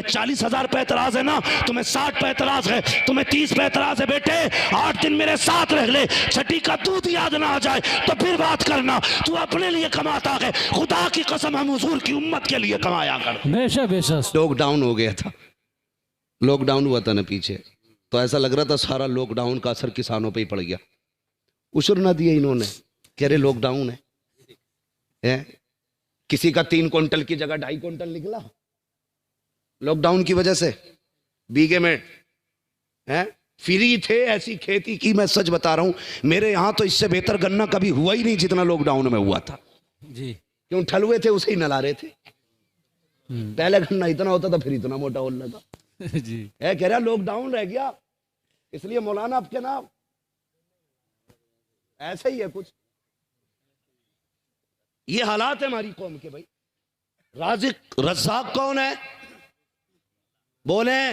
40,000 پہ اعتراض ہے نا، تمہیں 60 پہ اعتراض ہے، تمہیں 30 پہ اعتراض ہے، بیٹے 8 دن میرے ساتھ رہ لے، چھٹی کا دودھ یاد نہ آ جائے تو پھر بات کرنا۔ تو اپنے لیے کماتا ہے، خدا کی قسم ہم حضور کی امت کے لیے کمایا کر۔ بے شک بے شک۔ لاک ڈاؤن ہو گیا تھا، لاک ڈاؤن ہوا تھا نا پیچھے، تو ایسا لگ رہا تھا سارا لاک ڈاؤن کا اثر کسانوں پہ ہی پڑ گیا۔ عشر نہ دیا انہوں نے، کہہ رہے لاک ڈاؤن ہے، کسی کا 3 کوئنٹل کی جگہ 2.5 کوئنٹل نکلا لاک ڈاؤن کی وجہ سے، بیگے میں فری تھے، ایسی کھیتی کی، میں سچ بتا رہا ہوں میرے یہاں تو اس سے بہتر گنا کبھی ہوا ہی نہیں جتنا لاک ڈاؤن میں ہوا تھا جی، کیوں ٹھلوے تھے اسے ہی نلا رہے تھے، پہلے گنا اتنا ہوتا تھا پھر اتنا موٹا ہو تھا جی، کہہ رہا لاک ڈاؤن رہ گیا، اس لیے مولانا آپ کے نام ایسا ہی ہے کچھ، یہ حالات ہے ہماری قوم کے۔ بھائی رازق رزاق کون ہے؟ بولیں،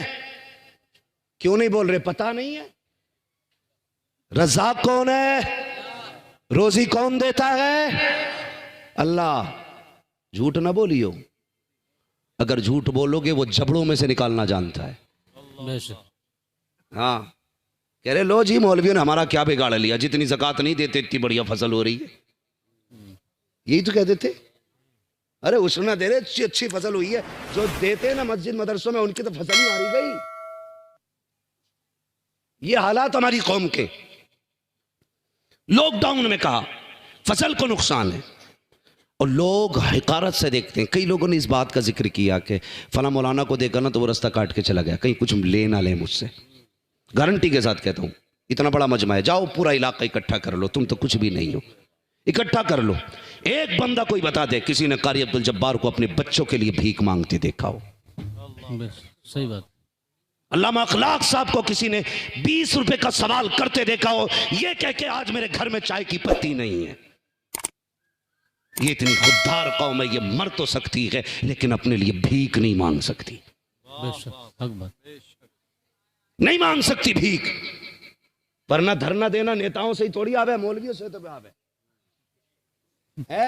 کیوں نہیں بول رہے؟ پتہ نہیں ہے رزاق کون ہے؟ روزی کون دیتا ہے؟ اللہ۔ جھوٹ نہ بولیو، اگر جھوٹ بولو گے وہ جبڑوں میں سے نکالنا جانتا ہے۔ بے شک۔ ہاں، کہہ رہے لو جی مولویوں نے ہمارا کیا بگاڑ لیا، جتنی زکوٰۃ نہیں دیتے اتنی بڑھیا فصل ہو رہی ہے، یہی تو کہتے تھے۔ ارے عشر نہ دے رہے، اچھی فصل ہوئی ہے، جو دیتے نا مسجد مدرسوں میں ان کی تو فصل ہی ماری گئی۔ یہ حالات ہماری قوم کے۔ لاک ڈاؤن میں کہا فصل کو نقصان ہے، اور لوگ حقارت سے دیکھتے ہیں۔ کئی لوگوں نے اس بات کا ذکر کیا کہ فلاں مولانا کو دیکھا نا تو وہ رستہ کاٹ کے چلا گیا، کہیں کچھ لے نہ لے مجھ سے۔ گارنٹی کے ساتھ کہتا ہوں، اتنا بڑا مجمع ہے، جاؤ پورا علاقہ اکٹھا کر لو، تم تو کچھ بھی نہیں ہو، اکٹھا کر لو، ایک بندہ کوئی بتا دے کسی نے قاری عبد الجبار کو اپنے بچوں کے لیے بھیک مانگتے دیکھا ہو۔ صحیح بات۔ علامہ اخلاق صاحب کو کسی نے 20 روپے کا سوال کرتے دیکھا ہو، یہ کہہ کے آج میرے گھر میں چائے کی پتی نہیں ہے۔ یہ اتنی خوددار قوم ہے، یہ مر تو سکتی ہے لیکن اپنے لیے بھیک نہیں مانگ سکتی، بے شک، حق بات۔ نہیں مانگ سکتی بھیک۔ ورنہ دھرنا دینا نیتاؤں سے ہی تھوڑی آوے، مولویوں سے تو آوے ہے۔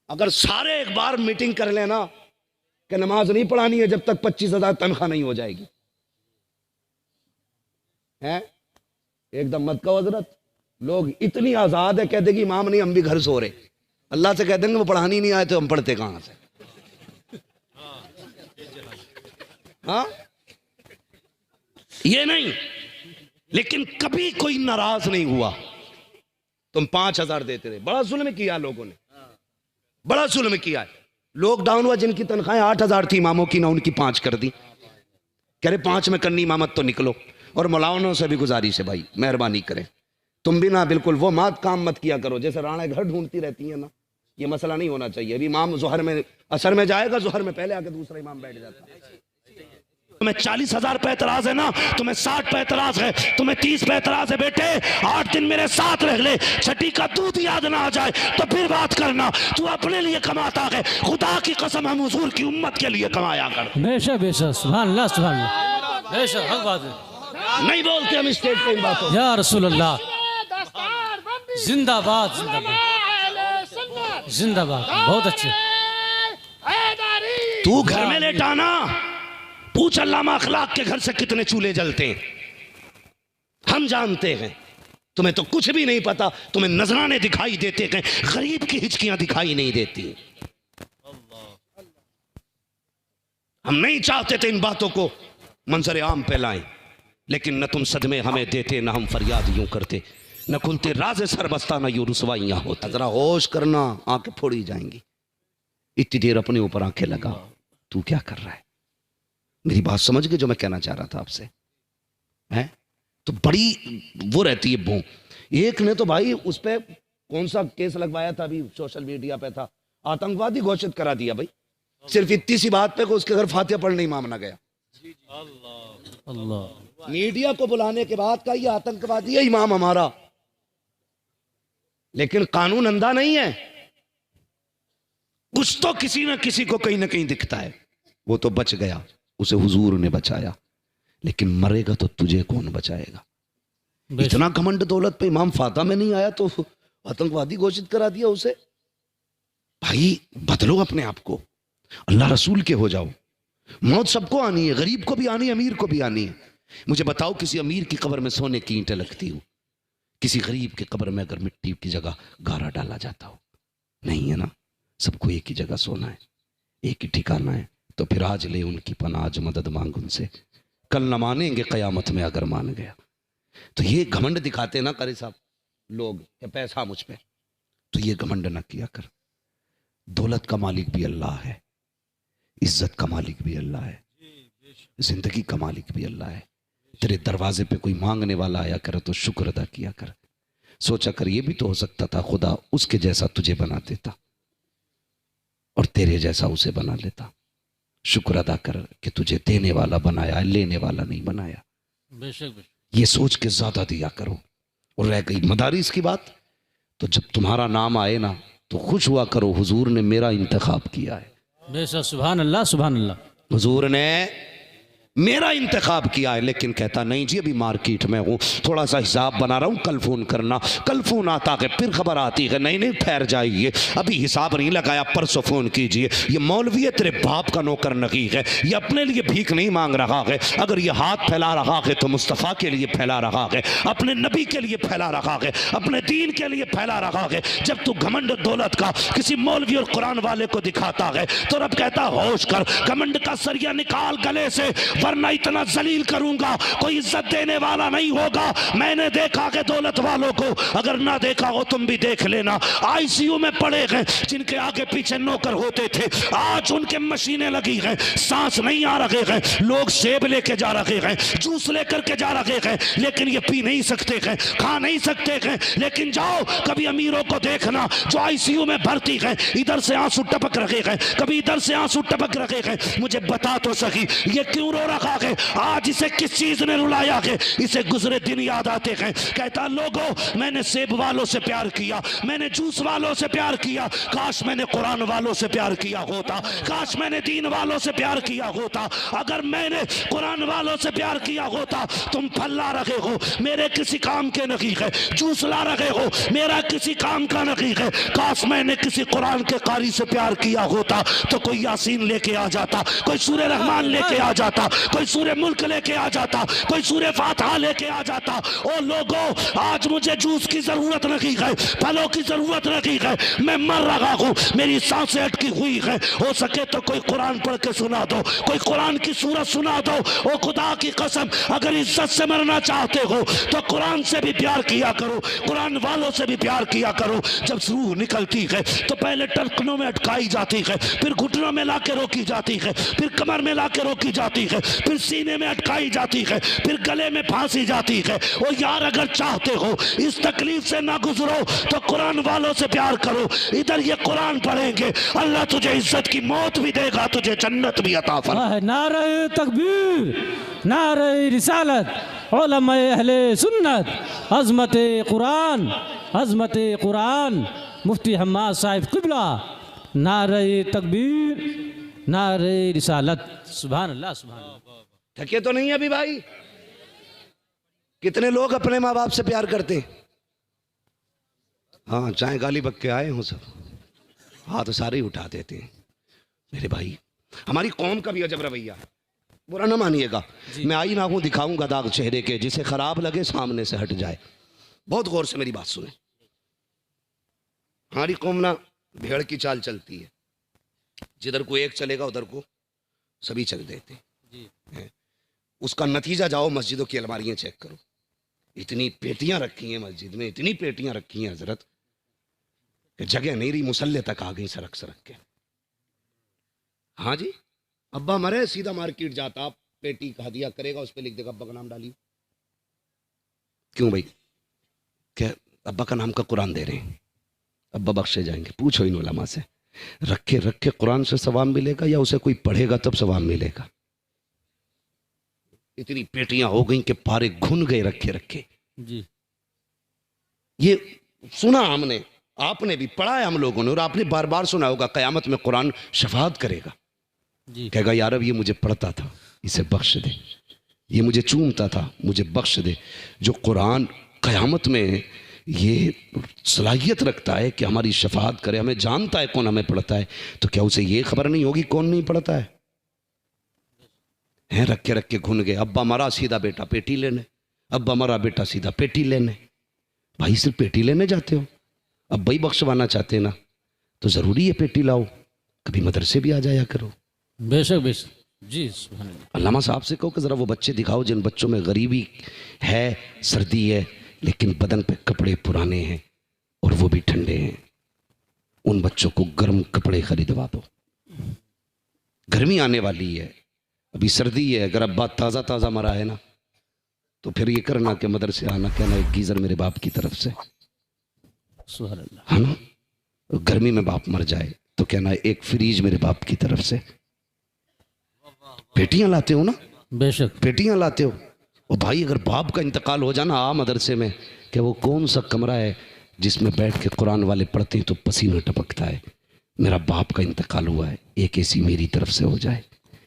اگر سارے ایک بار میٹنگ کر لینا کہ نماز نہیں پڑھانی ہے جب تک 25,000 تنخواہ نہیں ہو جائے گی، ہے ایک دم مت کا حضرت، لوگ اتنی آزاد ہے، کہہ دے گی امام نہیں ہم بھی گھر سو رہے، اللہ سے کہہ دیں گے وہ پڑھانی نہیں آئے تو ہم پڑھتے کہاں سے؟ ہاں یہ نہیں، لیکن کبھی کوئی ناراض نہیں ہوا۔ تم 5,000 دیتے رہے، بڑا ظلم کیا لوگوں نے، بڑا ظلم کیا ہے۔ لاک ڈاؤن ہوا، جن کی تنخواہیں 8,000 تھی اماموں کی، نہ ان کی 5 کر دی، کہہ رہے 5 میں کرنی امامت تو نکلو۔ اور مولانا سے بھی گزارش ہے بھائی مہربانی کریں، تم بھی نہ بالکل وہ کام مت کیا کرو جیسے رانے گھر ڈھونڈتی رہتی ہیں نا، یہ مسئلہ نہیں ہونا چاہیے۔ ابھی امام ظہر میں اثر میں جائے گا، ظہر میں پہلے آ کے دوسرا امام بیٹھ جاتا ہے۔ تمہیں 40,000 پہ اعتراض ہے نا، تمہیں 60 پہ اعتراض ہے، تمہیں 30 پہ اعتراض ہے، بیٹے 8 دن میرے ساتھ رہ لے، چھٹی کا دودھ یاد نہ آ جائے تو پھر بات کرنا۔ تو اپنے لیے کماتا ہے، خدا کی قسم ہم حضور کی امت کے لیے کمایا کر۔ بے شک بے شک، سبحان اللہ سبحان اللہ، بے شک، حق بات ہے۔ نہیں بولتے ہم اسٹیج پہ ان باتوں۔ یا رسول اللہ، زندہ باد زندہ باد زندہ باد، بہت اچھے۔ تو گھر میں لیٹانا، پوچھ علامہ اخلاق کے گھر سے کتنے چولہے جلتے ہیں، ہم جانتے ہیں۔ تمہیں تو کچھ بھی نہیں پتا، تمہیں نذرانے دکھائی دیتے ہیں، غریب کی ہچکیاں دکھائی نہیں دیتی۔ ہم نہیں چاہتے تھے ان باتوں کو منظر عام پہ لائیں، لیکن نہ تم صدمے ہمیں دیتے، نہ ہم فریاد یوں کرتے، نہ کھلتے راز سر بستہ، نہ یوں رسوائیاں ہوتا۔ ذرا ہوش کرنا، آنکھیں پھوڑی جائیں گی۔ اتنی دیر اپنے اوپر آنکھیں لگا، تو کیا کر رہا ہے؟ میری بات سمجھ گئے جو میں کہنا چاہ رہا تھا آپ سے؟ تو بڑی وہ رہتی ہے بھوں۔ ایک نے تو بھائی اس پہ کون سا کیس لگوایا تھا، ابھی سوشل میڈیا پہ تھا، آتنکوادی گھوشت کرا دیا بھائی، صرف اتنی سی بات پہ کہ اس کے گھر فاتحہ پڑھنے امام نہ گیا۔ اللہ، میڈیا کو بلانے کے بعد کہا یہ آتنکوادی ہے امام ہمارا، لیکن قانون اندھا نہیں ہے، کچھ تو کسی نہ کسی کو کہیں نہ کہیں دکھتا ہے۔ وہ تو بچ گیا، اسے حضور نے بچایا، لیکن مرے گا تو تجھے کون بچائے گا؟ اتنا گھمنڈ دولت پہ امام فاتح میں نہیں آیا تو آتنکوادی گھوشت کرا دیا اسے۔ بھائی بدلو اپنے آپ کو، اللہ رسول کے ہو جاؤ، موت سب کو آنی ہے، غریب کو بھی آنی ہے، امیر کو بھی آنی ہے۔ مجھے بتاؤ کسی امیر کی قبر میں سونے کی اینٹیں لگتی ہو، کسی غریب کی قبر میں اگر مٹی کی جگہ گارا ڈالا جاتا ہو؟ نہیں ہے نا، سب کو ایک ہی جگہ سونا ہے، ایک ہی ٹھکانہ ہے۔ تو پھر آج لے ان کی پناہ، آج مدد مانگ ان سے، کل نہ مانیں گے قیامت میں اگر مان گیا۔ تو یہ گھمنڈ دکھاتے نا قاری صاحب لوگ کہ پیسہ مجھ پہ، تو یہ گھمنڈ نہ کیا کر۔ دولت کا مالک بھی اللہ ہے، عزت کا مالک بھی اللہ ہے، زندگی کا مالک بھی اللہ ہے۔ تیرے دروازے پہ کوئی مانگنے والا آیا کر تو شکر ادا کیا کر، سوچا کر یہ بھی تو ہو سکتا تھا خدا اس کے جیسا تجھے بنا دیتا اور تیرے جیسا اسے بنا لیتا۔ شکر ادا کر کہ تجھے دینے والا بنایا ہے، لینے والا نہیں بنایا۔ بے شک یہ سوچ کے زیادہ دیا کرو۔ اور رہ گئی مدارس کی بات، تو جب تمہارا نام آئے نا تو خوش ہوا کرو، حضور نے میرا انتخاب کیا ہے، بے شک، سبحان اللہ سبحان اللہ۔ حضور نے میرا انتخاب کیا ہے۔ لیکن کہتا نہیں جی ابھی مارکیٹ میں ہوں، تھوڑا سا حساب بنا رہا ہوں، کل فون کرنا۔ کل فون آتا ہے، پھر خبر آتی ہے نہیں نہیں ٹھہر جائیے، ابھی حساب نہیں لگایا، پرسوں فون کیجئے۔ یہ مولوی ہے تیرے باپ کا نوکر نقیق ہے، یہ اپنے لیے بھیک نہیں مانگ رہا ہے، اگر یہ ہاتھ پھیلا رہا ہے تو مصطفیٰ کے لیے پھیلا رہا ہے، اپنے نبی کے لیے پھیلا رہا ہے، اپنے دین کے لیے پھیلا رہا ہے۔ جب تو گھمنڈ دولت کا کسی مولوی اور قرآن والے کو دکھاتا ہے تو رب کہتا ہوش کر، گھمنڈ کا سریا نکال گلے سے، ورنہ اتنا ذلیل کروں گا کوئی عزت دینے والا نہیں ہوگا۔ میں نے دیکھا کہ دولت والوں کو، اگر نہ دیکھا ہو تم بھی دیکھ لینا، آئی سی یو میں پڑے گئے جن کے آگے پیچھے نوکر ہوتے تھے، آج ان کے مشینیں لگی ہیں، سانس نہیں آ رہے ہیں، لوگ سیب لے کے جا رہے ہیں، جوس لے کر کے جا رہے ہیں، لیکن یہ پی نہیں سکتے ہیں، کھا نہیں سکتے ہیں۔ لیکن جاؤ کبھی امیروں کو دیکھنا جو آئی سی یو میں بھرتی ہیں، ادھر سے آنسو ٹپک رہے ہیں، کبھی ادھر سے آنسو ٹپک رہے ہیں۔ مجھے بتا تو سکی یہ کیوں رو رہا ہے؟ آج اسے کس چیز نے رلایا ہے؟ اسے گزرے دن یاد آتے ہیں، کہتا لوگوں میں نے سیب والوں سے پیار کیا، میں نے جوس والوں سے پیار کیا، کاش میں نے قرآن والوں سے پیار کیا ہوتا، کاش میں نے دین والوں سے پیار کیا ہوتا۔ اگر میں نے قرآن والوں سے پیار کیا ہوتا، تم پھل لا رہے ہو میرے کسی کام کے نہیں ہے، جوس لا رہے ہو میرا کسی کام کا نہیں ہے، کاش میں نے کسی قرآن کے قاری سے پیار کیا ہوتا تو کوئی یاسین لے کے آ جاتا، کوئی سورہ رحمان لے کے آ جاتا، کوئی سورہ ملک لے کے آ جاتا، کوئی سورہ فاتحہ لے کے آ جاتا۔ او لوگوں آج مجھے جوس کی ضرورت نہیں ہے، پھلوں کی ضرورت نہیں ہے، میں مر رہا ہوں، میری سانسیں اٹکی ہوئی ہیں، ہو سکے تو کوئی قرآن پڑھ کے سنا دو، کوئی قرآن کی سورت سنا دو۔ او خدا کی قسم اگر عزت سے مرنا چاہتے ہو تو قرآن سے بھی پیار کیا کرو، قرآن والوں سے بھی پیار کیا کرو۔ جب روح نکلتی ہے تو پہلے ٹرکنوں میں اٹکائی جاتی ہے، پھر گھٹنوں میں لا کے روکی جاتی ہے، پھر کمر میں لا کے روکی جاتی ہے، پھر سینے میں اٹکائی جاتی ہے، پھر گلے میں پھانسی جاتی ہے۔ او یار اگر چاہتے ہو اس تکلیف سے نہ گزرو تو قرآن والوں سے پیار کرو۔ ادھر یہ قرآن پڑھیں گے، اللہ تجھے عزت کی موت بھی دے گا، تجھے جنت بھی عطا فرمائے۔ نعرہ تکبیر، نعرہ رسالت، علماء اہل سنت، عظمت قرآن، عظمت قرآن، مفتی حماد صاحب قبلہ، نعرہ تکبیر، نعرہ رسالت۔ سبحان اللہ سبحان اللہ۔ تھکے تو نہیں ابھی بھائی؟ کتنے لوگ اپنے ماں باپ سے پیار کرتے ہیں؟ ہاں چاہے گالی بک کے آئے ہوں سب ہاتھ سارے ہی اٹھا دیتے ہیں۔ میرے بھائی ہماری قوم کا بھی عجب رویہ ہے، برا نہ مانیے گا، میں آئی نہ ہوں دکھاؤں گا داغ چہرے کے، جسے خراب لگے سامنے سے ہٹ جائے۔ بہت غور سے میری بات سنیں، ہماری قوم نہ بھیڑ کی چال چلتی ہے، جدھر کو ایک چلے گا ادھر کو سبھی چل دیتے۔ اس کا نتیجہ جاؤ مسجدوں کی الماریاں چیک کرو، اتنی پیٹیاں رکھی ہیں مسجد میں، اتنی پیٹیاں رکھی ہیں حضرت کہ جگہ نہیں رہی، مسلح تک آ گئی سرک سرک کے۔ ہاں جی ابا مرے سیدھا مارکیٹ جاتا، پیٹی کا ہدیہ کرے گا، اس پہ لکھ دے گا ابا کا نام ڈالیے۔ کیوں بھائی؟ کہ ابا کا نام کا قرآن دے رہے ہیں، ابا بخشے جائیں گے۔ پوچھو ان علماء سے، رکھے رکھے قرآن سے ثواب ملے گا یا اسے کوئی پڑھے گا تب ثواب ملے گا؟ اتنی پیٹیاں ہو گئیں کہ پارے گھن گئے رکھے رکھے۔ جی یہ سنا ہم نے، آپ نے بھی پڑھا ہے ہم لوگوں نے، اور آپ نے بار بار سنا ہوگا قیامت میں قرآن شفاعت کرے گا، جی کہے گا یا رب یہ مجھے پڑھتا تھا، اسے بخش دے، یہ مجھے چومتا تھا، مجھے بخش دے۔ جو قرآن قیامت میں یہ صلاحیت رکھتا ہے کہ ہماری شفاعت کرے، ہمیں جانتا ہے کون ہمیں پڑھتا ہے، تو کیا اسے یہ خبر نہیں ہوگی کون نہیں پڑھتا ہے؟ ہیں رکھ کے گھن گئے. ابا مرا سیدھا بیٹا پیٹی لینے, ابا مرا بیٹا سیدھا پیٹی لینے. بھائی صرف پیٹی لینے جاتے ہو؟ ابا ہی بخشوانا چاہتے نا تو ضروری ہے پیٹی لاؤ, کبھی مدرسے بھی آ جایا کرو. بے شک بے شک. جی سبحان اللہ. علامہ صاحب سے کہو کہ ذرا وہ بچے دکھاؤ جن بچوں میں غریبی ہے, سردی ہے, لیکن بدن پہ کپڑے پرانے ہیں اور وہ بھی ٹھنڈے ہیں. ان بچوں کو گرم کپڑے خریدوا دو. گرمی آنے والی ہے, ابھی سردی ہے. اگر ابا تازہ تازہ مرا ہے نا تو پھر یہ کرنا کہ مدرسے آنا, کہنا ایک گیزر میرے باپ کی طرف سے, سبحان اللہ. ہے نا. گرمی میں باپ مر جائے تو کہنا ایک فریج میرے باپ کی طرف سے. پیٹیاں لاتے ہو نا, بے شک. پیٹیاں لاتے ہو. اور بھائی اگر باپ کا انتقال ہو جانا آ مدرسے میں کہ وہ کون سا کمرہ ہے جس میں بیٹھ کے قرآن والے پڑھتے ہیں تو پسینہ ٹپکتا ہے. میرا باپ کا انتقال ہوا ہے, ایک اے سی میری طرف سے ہو جائے,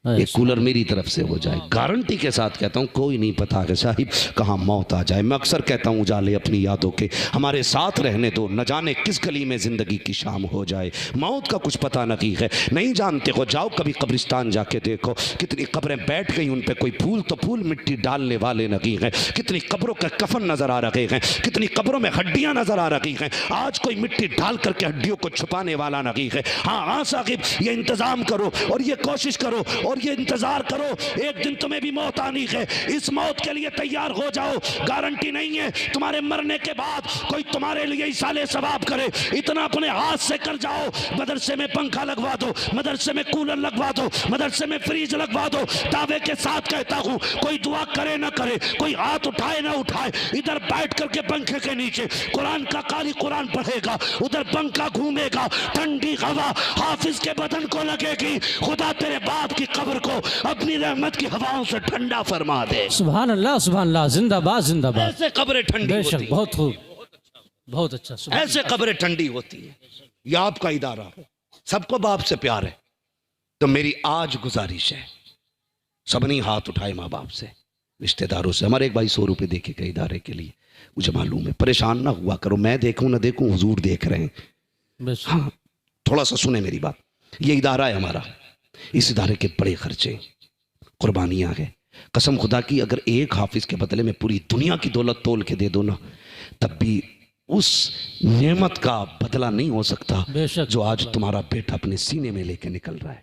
ایک کولر میری طرف سے ہو جائے. گارنٹی کے ساتھ کہتا ہوں, کوئی نہیں پتا کہ صاحب کہاں موت آ جائے. میں اکثر کہتا ہوں اجالے اپنی یادوں کے ہمارے ساتھ رہنے دو, نہ جانے کس گلی میں زندگی کی شام ہو جائے. موت کا کچھ پتہ نہیں ہے, نہیں جانتے ہو. جاؤ کبھی قبرستان جا کے دیکھو, کتنی قبریں بیٹھ گئی, ان پہ کوئی پھول تو پھول مٹی ڈالنے والے نہیں ہیں. کتنی قبروں کے کفن نظر آ رہے ہیں, کتنی قبروں میں ہڈیاں نظر آ رہی ہیں. آج کوئی مٹی ڈال کر کے ہڈیوں کو چھپانے والا نہیں ہے. ہاں صاحب یہ انتظام کرو اور یہ کوشش کرو اور یہ انتظار کرو, ایک دن تمہیں بھی موت آنی ہے. اس موت کے لیے تیار ہو جاؤ. گارنٹی نہیں ہے تمہارے مرنے کے بعد کوئی تمہارے لیے اصالے ثواب کرے. اتنا اپنے ہاتھ سے کر جاؤ. مدرسے میں پنکھا لگوا دو, مدرسے میں کولر لگوا دو, مدرسے میں فریج لگوا دو. دعوے کے ساتھ کہتا ہوں, کوئی دعا کرے نہ کرے, کوئی ہاتھ اٹھائے نہ اٹھائے, ادھر بیٹھ کر کے پنکھے کے نیچے قرآن کا قاری قرآن پڑھے گا, ادھر پنکھا گھومے گا, ٹھنڈی ہوا حافظ کے بدن کو لگے گی. خدا تیرے باپ کی قبر کو اپنی رحمت کی ہواؤں سے ٹھنڈا فرما دے. سبحان اللہ سبحان اللہ. زندہ باد زندہ باد. ایسے قبریں ٹھنڈی بے ہوتی شک. ہیں, بہت خوب, بہت اچھا. ایسے قبریں ٹھنڈی ہوتی ہیں. یہ آپ کا ادارہ, سب کو باپ سے پیار ہے, تو میری آج گزارش ہے, سب نے ہاتھ اٹھائے ماں باپ سے, رشتہ داروں سے. ہمارے ایک بھائی 100 روپے دے کے گئے ادارے کے لیے, مجھے معلوم ہے. پریشان نہ ہوا کرو, میں دیکھوں نہ دیکھوں حضور دیکھ رہے ہیں. ہاں تھوڑا سا سنیں میری بات. یہ ادارہ ہے ہمارا, اس ادارے کے بڑے خرچے, قربانیاں ہیں. قسم خدا کی اگر ایک حافظ کے بدلے میں پوری دنیا کی دولت تول کے دے دو نا, تب بھی اس نعمت کا بدلہ نہیں ہو سکتا جو آج تمہارا بیٹا اپنے سینے میں لے کے نکل رہا ہے.